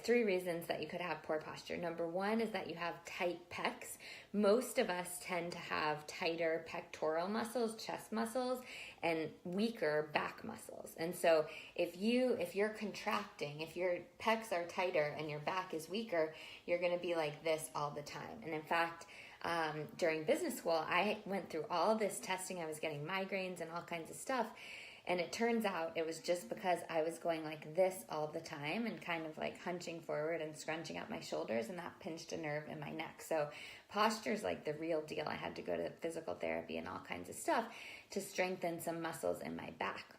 three reasons that you could have poor posture. Number one is that you have tight pecs. Most of us tend to have tighter pectoral muscles, chest muscles, and weaker back muscles. And so if you're contracting, if your pecs are tighter and your back is weaker, you're going to be like this all the time. And in fact, during business school, I went through all this testing. I was getting migraines and all kinds of stuff. And it turns out it was just because I was going like this all the time and kind of like hunching forward and scrunching up my shoulders, and that pinched a nerve in my neck. So posture is like the real deal. I had to go to physical therapy and all kinds of stuff to strengthen some muscles in my back.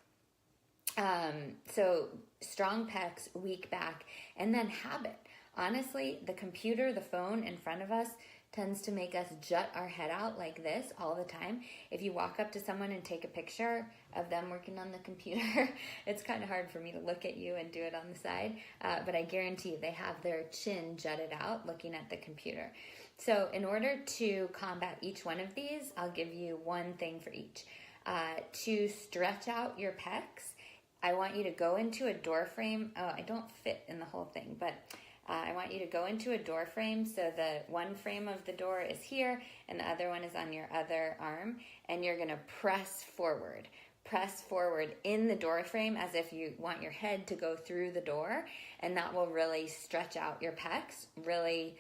So strong pecs, weak back, and then habit. Honestly, the computer, the phone in front of us tends to make us jut our head out like this all the time. If you walk up to someone and take a picture of them working on the computer, it's kind of hard for me to look at you and do it on the side, but I guarantee they have their chin jutted out looking at the computer. So in order to combat each one of these, I'll give you one thing for each. To stretch out your pecs, I want you to go into a door frame. Oh, I don't fit in the whole thing, but I want you to go into a door frame. So the one frame of the door is here and the other one is on your other arm, and you're going to press forward in the door frame as if you want your head to go through the door, and that will really stretch out your pecs. Really,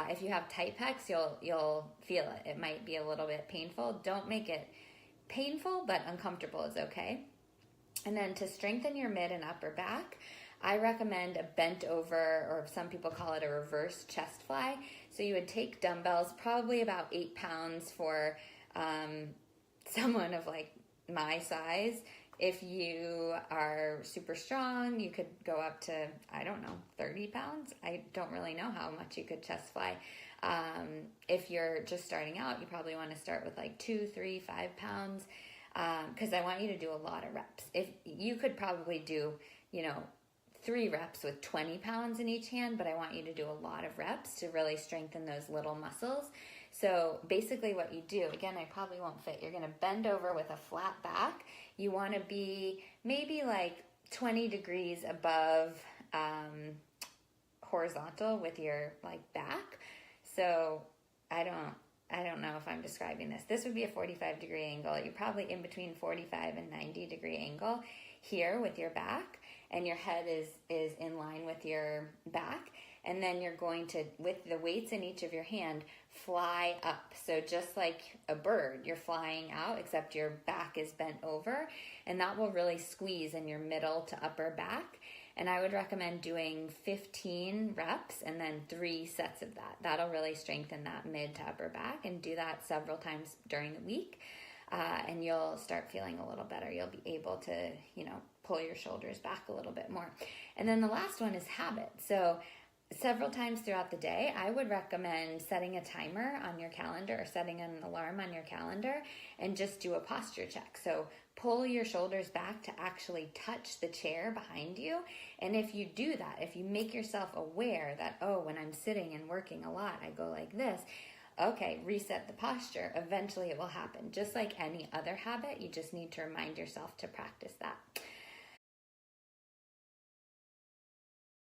if you have tight pecs, you'll feel it. It might be a little bit painful. Don't make it painful, but uncomfortable is okay. And then to strengthen your mid and upper back, I recommend a bent over, or some people call it a reverse chest fly. So you would take dumbbells, probably about 8 pounds for someone of like my size. If you are super strong, you could go up to, 30 pounds. I don't really know how much you could chest fly. If you're just starting out, you probably want to start with like 2, 3, 5 pounds, because I want you to do a lot of reps. If you could probably do, 3 reps with 20 pounds in each hand, but I want you to do a lot of reps to really strengthen those little muscles. So basically what you do, again, I probably won't fit. You're going to bend over with a flat back. You want to be maybe like 20 degrees above horizontal with your like back. So I don't know if I'm describing this. This would be a 45-degree angle. You're probably in between 45 and 90-degree angle here with your back, and your head is in line with your back. And then you're going to, with the weights in each of your hand, fly up. So just like a bird, you're flying out, except your back is bent over, and that will really squeeze in your middle to upper back. And I would recommend doing 15 reps and then 3 sets of that. That'll really strengthen that mid to upper back, and do that several times during the week. And you'll start feeling a little better. You'll be able to, pull your shoulders back a little bit more. And then the last one is habit. So several times throughout the day, I would recommend setting a timer on your calendar or setting an alarm on your calendar and just do a posture check. So pull your shoulders back to actually touch the chair behind you. And if you do that, if you make yourself aware that, when I'm sitting and working a lot, I go like this, okay, reset the posture. Eventually it will happen. Just like any other habit, you just need to remind yourself to practice that.